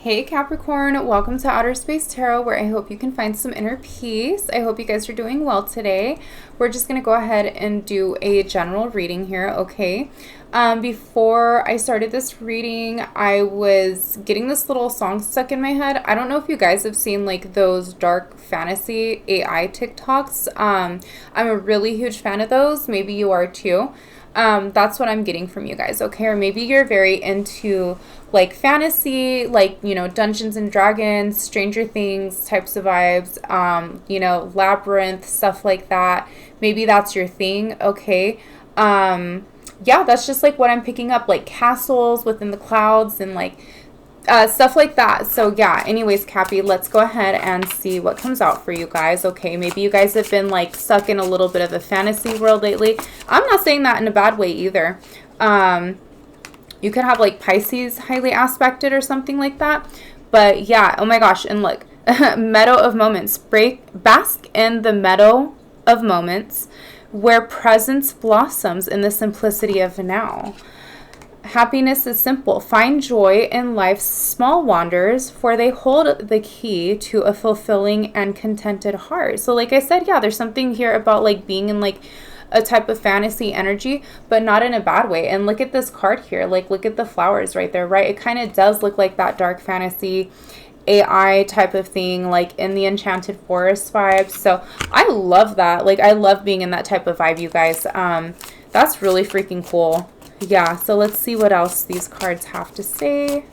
Hey Capricorn, welcome to Outer Space Tarot, where I hope you can find some inner peace. I hope you guys are doing well today. We're just going to go ahead and do a general reading here, okay? Before I started this reading, I was getting this little song stuck in my head. I don't know if you guys have seen like those dark fantasy AI TikToks. I'm a really huge fan of those. Maybe you are too. That's what I'm getting from you guys, okay? Or maybe you're very into like fantasy, like, you know, Dungeons and Dragons, Stranger Things types of vibes, you know, Labyrinth, stuff like that. Maybe that's your thing, okay? Yeah, that's just like what I'm picking up, like castles within the clouds and like stuff like that. So yeah, anyways, Cappy, let's go ahead and see what comes out for you guys, okay? Maybe you guys have been like stuck in a little bit of a fantasy world lately. I'm not saying that in a bad way either. You could have like Pisces highly aspected or something like that. But yeah, oh my gosh, and look, meadow of moments. Bask in the meadow of moments where presence blossoms in the simplicity of now. Happiness is simple. Find joy in life's small wonders, for they hold the key to a fulfilling and contented heart. So like I said, yeah, there's something here about like being in like a type of fantasy energy, but not in a bad way. And look at this card here. Like, look at the flowers right there, right? It kind of does look like that dark fantasy AI type of thing, like in the Enchanted Forest vibes. So I love that. Like, I love being in that type of vibe, you guys. That's really freaking cool. Yeah, so let's see what else these cards have to say.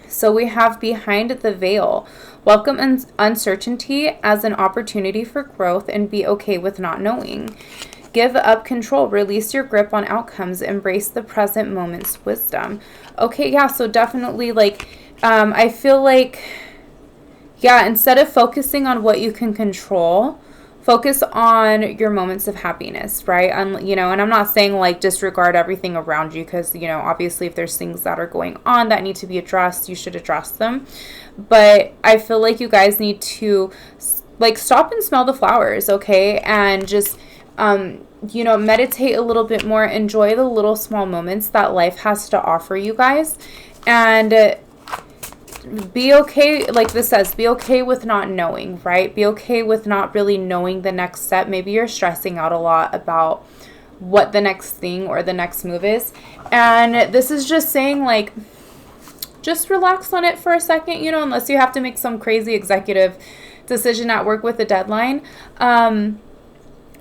So we have Behind the Veil. Welcome uncertainty as an opportunity for growth and be okay with not knowing. Give up control. Release your grip on outcomes. Embrace the present moment's wisdom. Okay, yeah, so definitely like, I feel like, yeah, instead of focusing on what you can control, focus on your moments of happiness, right? You know, and I'm not saying like disregard everything around you, because, you know, obviously if there's things that are going on that need to be addressed, you should address them. But I feel like you guys need to like stop and smell the flowers, okay? And just, you know, meditate a little bit more. Enjoy the little small moments that life has to offer you guys. And be okay, like this says, be okay with not knowing, right? Be okay with not really knowing the next step. Maybe you're stressing out a lot about what the next thing or the next move is. And this is just saying like, just relax on it for a second, you know, unless you have to make some crazy executive decision at work with a deadline.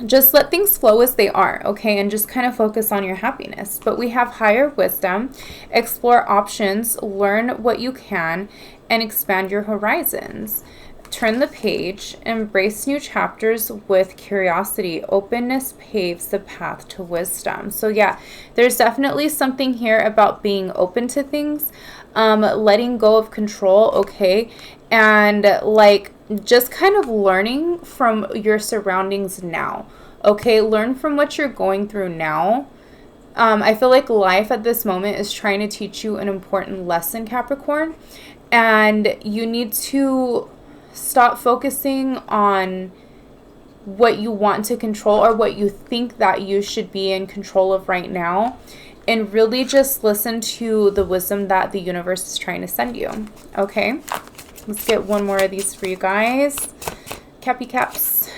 Just let things flow as they are, okay? And just kind of focus on your happiness. But we have higher wisdom, explore options, learn what you can, and expand your horizons. Turn the page, embrace new chapters with curiosity. Openness paves the path to wisdom. So yeah, there's definitely something here about being open to things, letting go of control, okay? And like just kind of learning from your surroundings now, okay? Learn from what you're going through now. I feel like life at this moment is trying to teach you an important lesson, Capricorn, and you need to stop focusing on what you want to control or what you think that you should be in control of right now, and really just listen to the wisdom that the universe is trying to send you, okay? Let's get one more of these for you guys. Cappy Caps.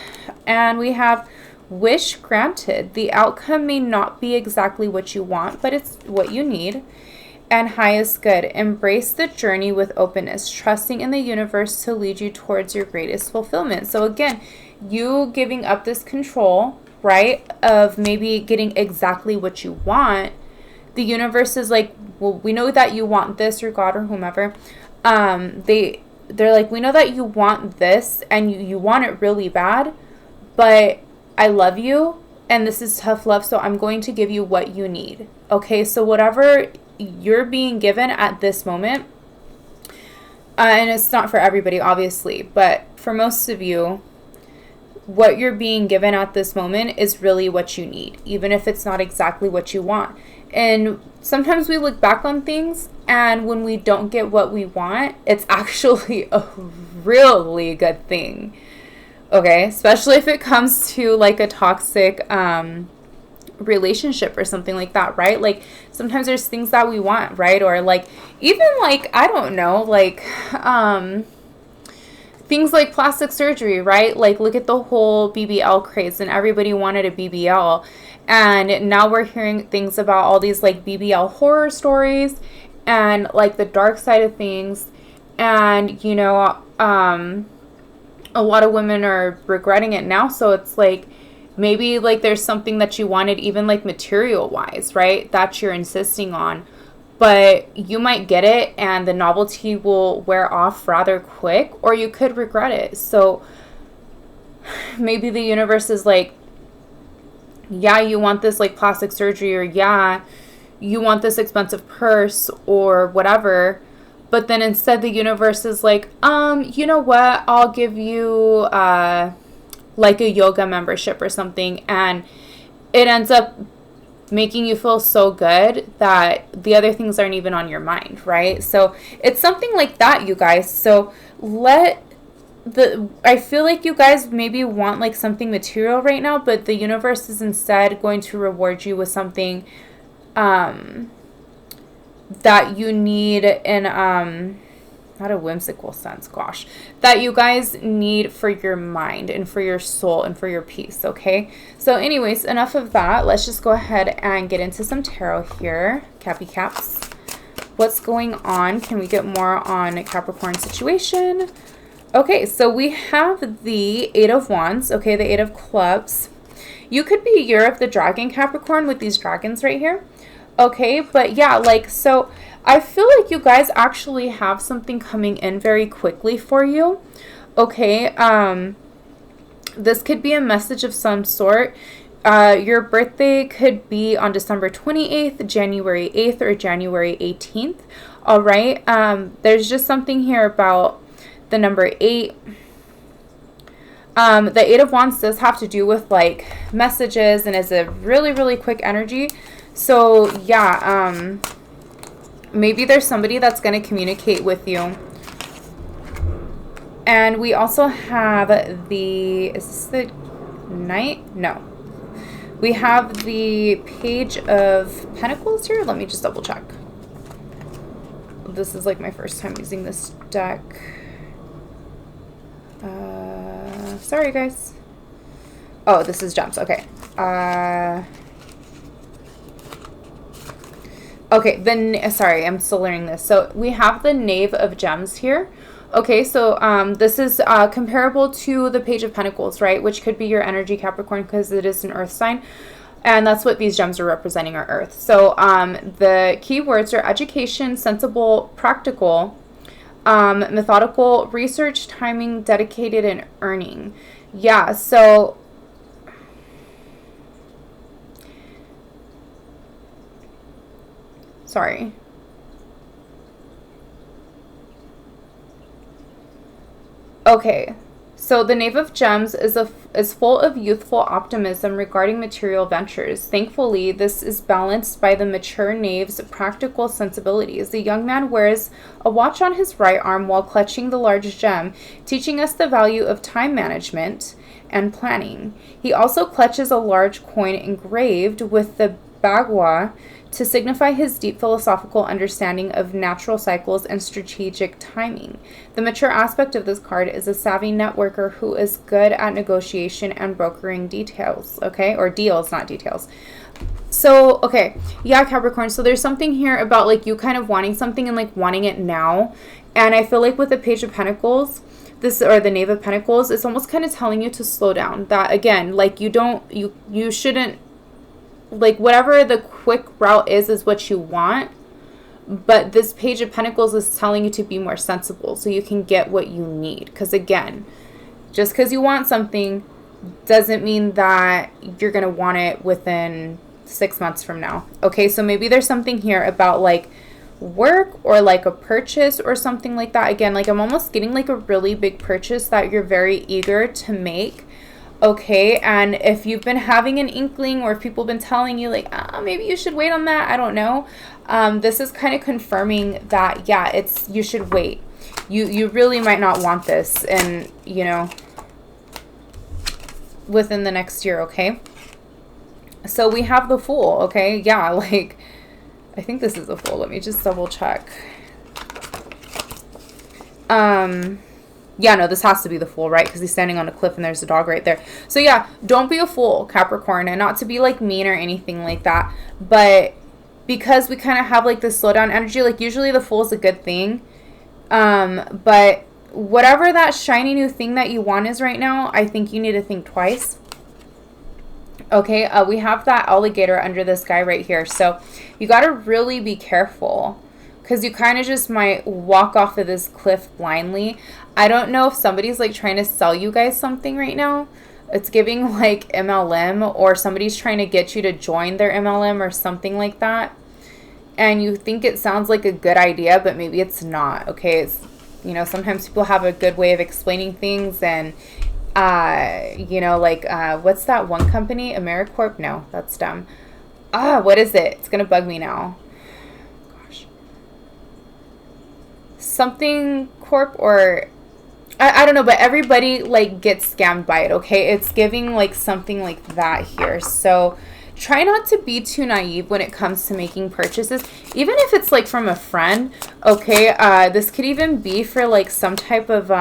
And we have wish granted. The outcome may not be exactly what you want, but it's what you need. And highest good. Embrace the journey with openness, trusting in the universe to lead you towards your greatest fulfillment. So again, you giving up this control, right, of maybe getting exactly what you want. The universe is like, well, we know that you want this, or God or whomever. They're like, we know that you want this and you want it really bad, but I love you and this is tough love, so I'm going to give you what you need. Okay, so whatever you're being given at this moment, and it's not for everybody, obviously, but for most of you, what you're being given at this moment is really what you need, even if it's not exactly what you want. And sometimes we look back on things, and when we don't get what we want, it's actually a really good thing. Okay, especially if it comes to like a toxic relationship or something like that, right? Like sometimes there's things that we want, right? Or like even like, I don't know, like things like plastic surgery, right? Like look at the whole BBL craze, and everybody wanted a BBL, and now we're hearing things about all these like BBL horror stories and like the dark side of things. And you know, a lot of women are regretting it now. So it's like maybe like there's something that you wanted, even like material wise, right, that you're insisting on, but you might get it and the novelty will wear off rather quick, or you could regret it. So maybe the universe is like, yeah, you want this like plastic surgery, or yeah, you want this expensive purse or whatever, but then instead the universe is like, you know what, I'll give you like a yoga membership or something, and it ends up making you feel so good that the other things aren't even on your mind, right? So it's something like that, you guys. So I feel like you guys maybe want like something material right now, but the universe is instead going to reward you with something that you need in not a whimsical sense, gosh, that you guys need for your mind and for your soul and for your peace, okay? So anyways, enough of that. Let's just go ahead and get into some tarot here. Cappy Caps, what's going on? Can we get more on Capricorn situation? Okay, so we have the Eight of Wands, okay, the Eight of Clubs. You could be Year of the Dragon, Capricorn, with these dragons right here. Okay, but yeah, like, so I feel like you guys actually have something coming in very quickly for you. Okay, this could be a message of some sort. Your birthday could be on December 28th, January 8th, or January 18th. All right, there's just something here about the number 8. The Eight of Wands does have to do with like messages and is a really, really quick energy. So yeah, maybe there's somebody that's going to communicate with you. And we also have the, is this the Knight? No. We have the Page of Pentacles here. Let me just double check. This is like my first time using this deck. Sorry guys. Oh, this is Gems. Okay. Okay, then sorry, I'm still learning this. So we have the Knave of Gems here. Okay, so this is comparable to the Page of Pentacles, right? Which could be your energy, Capricorn, because it is an earth sign. And that's what these gems are representing, are earth. So the key words are education, sensible, practical, methodical, research, timing, dedicated, and earning. Yeah, so sorry. Okay, so the Knave of Gems is full of youthful optimism regarding material ventures. Thankfully, this is balanced by the mature Knave's practical sensibilities. The young man wears a watch on his right arm while clutching the large gem, teaching us the value of time management and planning. He also clutches a large coin engraved with the Bagua to signify his deep philosophical understanding of natural cycles and strategic timing. The mature aspect of this card is a savvy networker who is good at negotiation and brokering details, okay? Or deals, not details. So, okay, yeah, Capricorn, so there's something here about like you kind of wanting something and like wanting it now. And I feel like with the Page of Pentacles, this, or the Knave of Pentacles, it's almost kind of telling you to slow down. That again, like you shouldn't, like whatever the quick route is what you want, but this Page of Pentacles is telling you to be more sensible so you can get what you need. Because again, just because you want something doesn't mean that you're gonna want it within 6 months from now. Okay, so maybe there's something here about like work or like a purchase or something like that. Again, like I'm almost getting like a really big purchase that you're very eager to make. Okay, and if you've been having an inkling, or if people have been telling you like, maybe you should wait on that, I don't know. This is kind of confirming that, yeah, you should wait. You really might not want this, and you know, within the next year, okay? So we have the Fool, okay? Yeah, like, I think this is a Fool. Let me just double check. Yeah, no, this has to be the Fool, right? Because he's standing on a cliff and there's a dog right there. So yeah, don't be a fool, Capricorn. And not to be like mean or anything like that. But because we kind of have like this slowdown energy, like usually the Fool is a good thing. But whatever that shiny new thing that you want is right now, I think you need to think twice. Okay, we have that alligator under this guy right here. So you got to really be careful, because you kind of just might walk off of this cliff blindly. I don't know if somebody's like trying to sell you guys something right now. It's giving like MLM, or somebody's trying to get you to join their MLM or something like that. And you think it sounds like a good idea, but maybe it's not. Okay, it's, you know, sometimes people have a good way of explaining things, and you know, like what's that one company? AmeriCorp? No, that's dumb. What is it? It's gonna bug me now. Gosh, something Corp, or I don't know, but everybody like gets scammed by it. Okay, it's giving like something like that here. So try not to be too naive when it comes to making purchases, even if it's like from a friend. Okay, this could even be for like some type of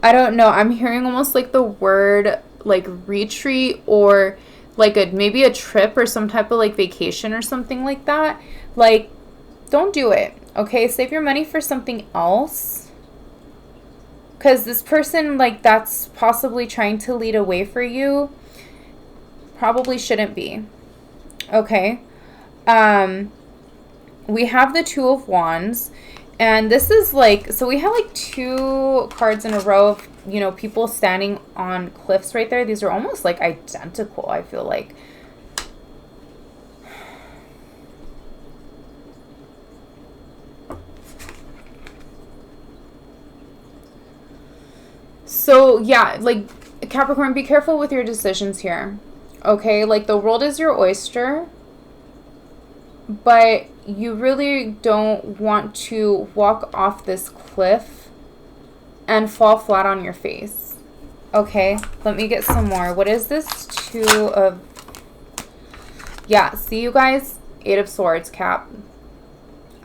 I don't know, I'm hearing almost like the word like retreat, or like maybe a trip or some type of like vacation or something like that. Like, don't do it. Okay, save your money for something else, because this person like that's possibly trying to lead a way for you probably shouldn't be. Okay, we have the Two of Wands. And this is like, so we have like 2 cards in a row of, you know, people standing on cliffs right there. These are almost like identical, I feel like. So yeah, like Capricorn, be careful with your decisions here. Okay, like the world is your oyster, but you really don't want to walk off this cliff and fall flat on your face. Okay, let me get some more. What is this? 2 of... Yeah, see you guys? 8 of Swords, Cap.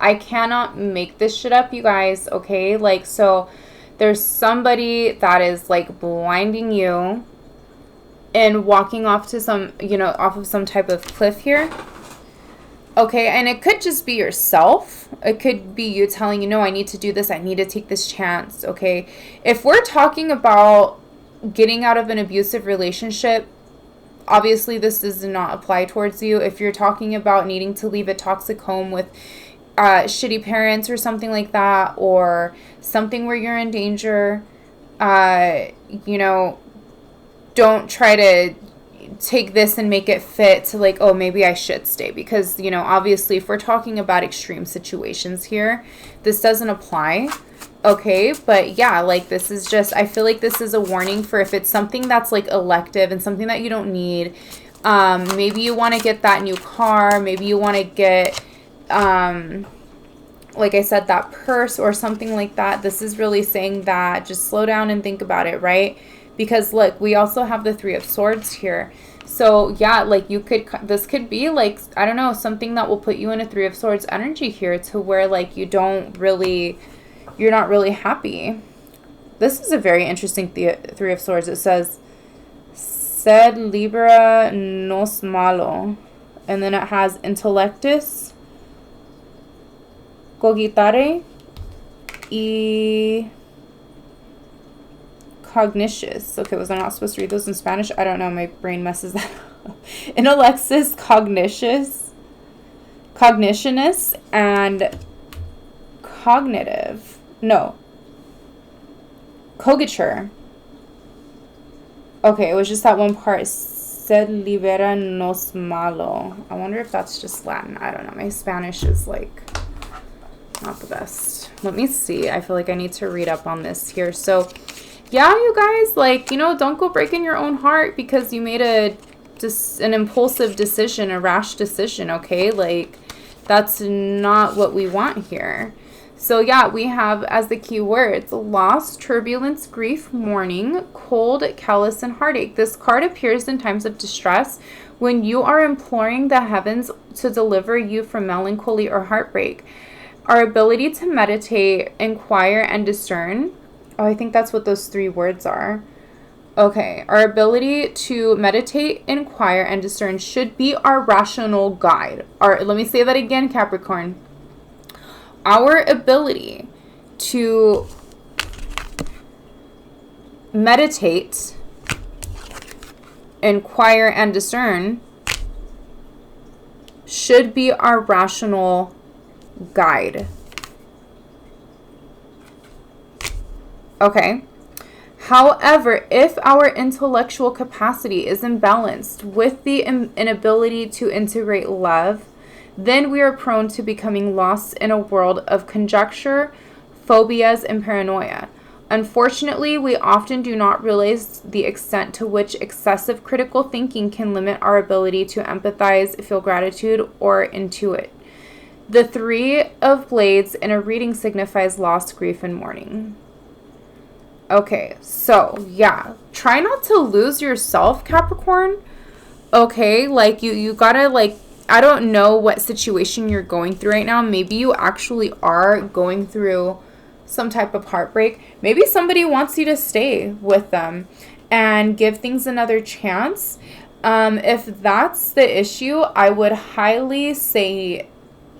I cannot make this shit up, you guys, okay? Like, so there's somebody that is like blinding you and walking off to some, you know, off of some type of cliff here. Okay, and it could just be yourself. It could be you telling you, no, I need to do this. I need to take this chance, okay? If we're talking about getting out of an abusive relationship, obviously this does not apply towards you. If you're talking about needing to leave a toxic home with shitty parents or something like that, or something where you're in danger, you know, don't try to take this and make it fit to like, oh, maybe I should stay, because, you know, obviously if we're talking about extreme situations here, this doesn't apply. Okay, but yeah, like this is just, I feel like this is a warning for if it's something that's like elective and something that you don't need. Maybe you want to get that new car, maybe you want to get like I said, that purse or something like that. This is really saying that just slow down and think about it, right? Because look, we also have the 3 of Swords here. So yeah, like you could, this could be like, I don't know, something that will put you in a 3 of Swords energy here, to where like you don't really, you're not really happy. This is a very interesting 3 of Swords. It says, sed libera nos malo. And then it has intellectus, cogitare, y cognitious. Okay, was I not supposed to read those in Spanish? I don't know. My brain messes that up. Intellectus, cognitionist, and cognitive. No. Cogiture. Okay, it was just that one part. Sed libera nos malo. I wonder if that's just Latin. I don't know. My Spanish is like not the best. Let me see. I feel like I need to read up on this here. So yeah, you guys, like, you know, don't go breaking your own heart because you made an impulsive decision, a rash decision, okay? Like, that's not what we want here. So yeah, we have as the key words, loss, turbulence, grief, mourning, cold, callous, and heartache. This card appears in times of distress when you are imploring the heavens to deliver you from melancholy or heartbreak. Our ability to meditate, inquire, and discern. Oh, I think that's what those 3 words are. Okay, our ability to meditate, inquire, and discern should be our rational guide. Let me say that again, Capricorn. Our ability to meditate, inquire, and discern should be our rational guide. Okay. However, if our intellectual capacity is imbalanced with the inability to integrate love, then we are prone to becoming lost in a world of conjecture, phobias, and paranoia. Unfortunately, we often do not realize the extent to which excessive critical thinking can limit our ability to empathize, feel gratitude, or intuit. The 3 of Blades in a reading signifies loss, grief, and mourning. Okay, so yeah, try not to lose yourself, Capricorn. Okay, like you gotta, like, I don't know what situation you're going through right now. Maybe you actually are going through some type of heartbreak. Maybe somebody wants you to stay with them and give things another chance. If that's the issue, I would highly say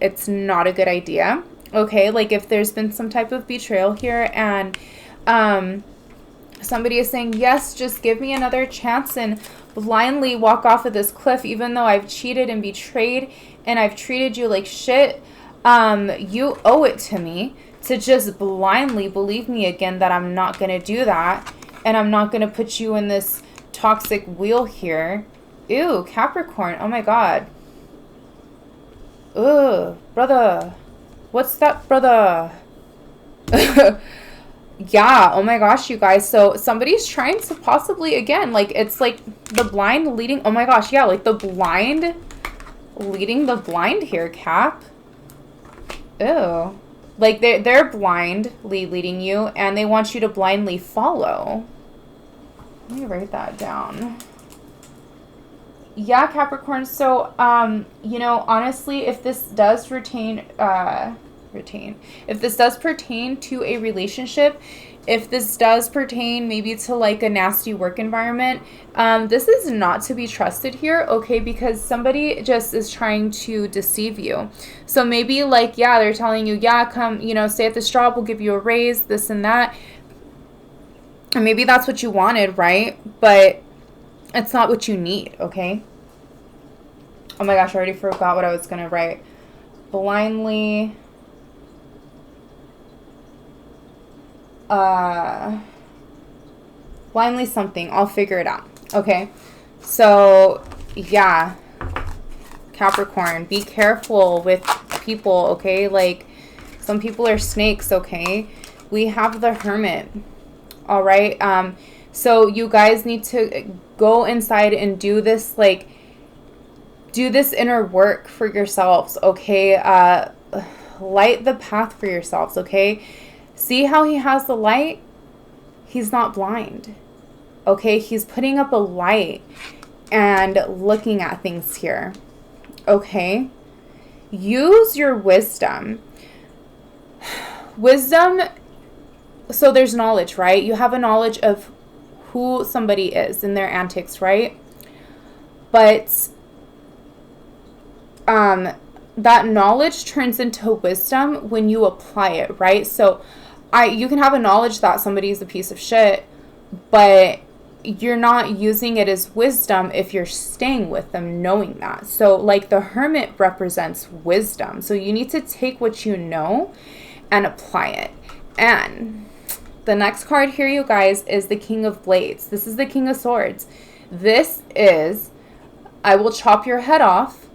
it's not a good idea. Okay, like if there's been some type of betrayal here and somebody is saying, yes, just give me another chance and blindly walk off of this cliff, even though I've cheated and betrayed and I've treated you like shit, you owe it to me to just blindly believe me again that I'm not going to do that and I'm not going to put you in this toxic wheel here. Ew, Capricorn, oh my God. Ugh, brother. What's that, brother? Yeah, oh my gosh, you guys. So somebody's trying to possibly, again, like, it's like the blind leading, oh my gosh, yeah, like the blind leading the blind here, Cap. Ew. Like they're blindly leading you and they want you to blindly follow. Let me write that down. Yeah, Capricorn. So, you know, honestly, if this does if this does pertain to a relationship, if this does pertain maybe to like a nasty work environment, this is not to be trusted here, okay? Because somebody just is trying to deceive you. So maybe like, yeah, they're telling you, yeah, come, you know, stay at this job, we'll give you a raise, this and that. And maybe that's what you wanted, right? But it's not what you need, okay? Oh my gosh, I already forgot what I was going to write. Blindly something. I'll figure it out. Okay. So, yeah. Capricorn, be careful with people, okay? Like, some people are snakes, okay? We have the Hermit. All right. So you guys need to go inside and do this, like, do this inner work for yourselves, okay? Light the path for yourselves, okay? See how he has the light? He's not blind, okay? He's putting up a light and looking at things here, okay? Use your wisdom. Wisdom, so there's knowledge, right? You have a knowledge of who somebody is and their antics, right? But that knowledge turns into wisdom when you apply it, right? So you can have a knowledge that somebody's a piece of shit, but you're not using it as wisdom if you're staying with them knowing that. So like the Hermit represents wisdom. So you need to take what you know and apply it. And the next card here, you guys, is the King of Blades. This is the King of Swords. This is, I will chop your head off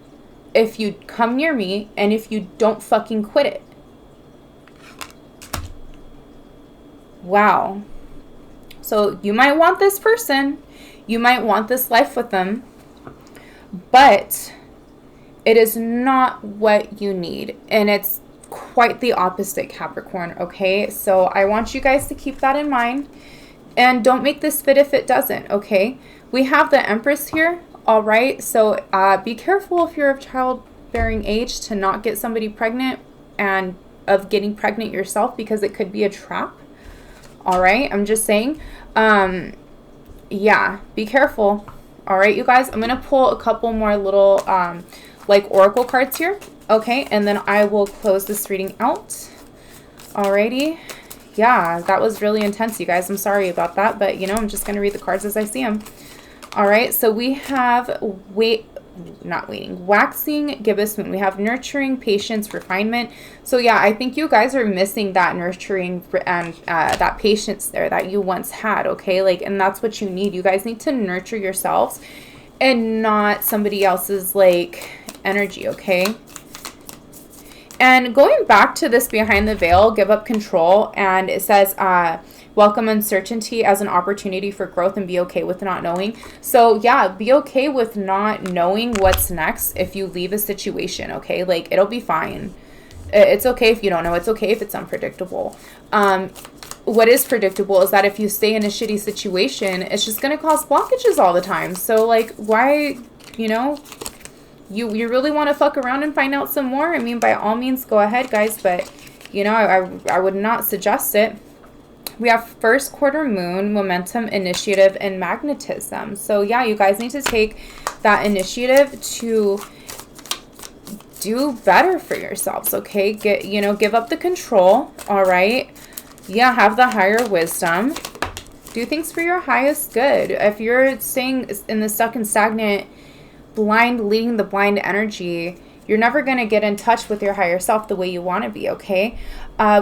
if you come near me and if you don't fucking quit it. Wow. So you might want this person. You might want this life with them. But it is not what you need. And it's quite the opposite, Capricorn, okay? So I want you guys to keep that in mind. And don't make this fit if it doesn't, okay? We have the Empress here, all right? So be careful if you're of childbearing age to not get somebody pregnant and of getting pregnant yourself, because it could be a trap, all right? I'm just saying, yeah, be careful, all right, you guys? I'm going to pull a couple more little, like oracle cards here, okay? And then I will close this reading out, alrighty. Yeah, that was really intense, you guys. I'm sorry about that, but, you know, I'm just going to read the cards as I see them. All right, so we have waxing, gibbous moon. We have nurturing, patience, refinement. So, yeah, I think you guys are missing that nurturing and that patience there that you once had, okay? Like, and that's what you need. You guys need to nurture yourselves and not somebody else's, like, energy, okay? And going back to this behind the veil, give up control, and it says, welcome uncertainty as an opportunity for growth and be okay with not knowing. So yeah, be okay with not knowing what's next if you leave a situation, okay? Like, it'll be fine. It's okay if you don't know. It's okay if it's unpredictable. What is predictable is that if you stay in a shitty situation, it's just going to cause blockages all the time. So, like, why, you know... You really want to fuck around and find out some more? I mean, by all means, go ahead, guys. But, you know, I would not suggest it. We have first quarter moon, momentum, initiative, and magnetism. So, yeah, you guys need to take that initiative to do better for yourselves, okay? Give up the control, all right? Yeah, have the higher wisdom. Do things for your highest good. If you're staying in the stuck and stagnant, leading the blind energy, you're never going to get in touch with your higher self the way you want to be, okay?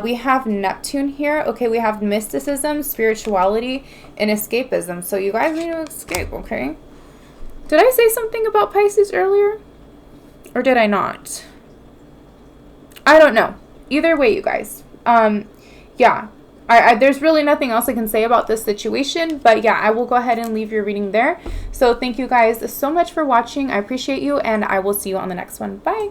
We have Neptune here. Okay, we have mysticism, spirituality, and escapism. So you guys need to escape, okay? Did I say something about Pisces earlier? Or did I not? I don't know. Either way, you guys. Yeah. There's really nothing else I can say about this situation, but yeah, I will go ahead and leave your reading there. So thank you guys so much for watching. I appreciate you, and I will see you on the next one. Bye.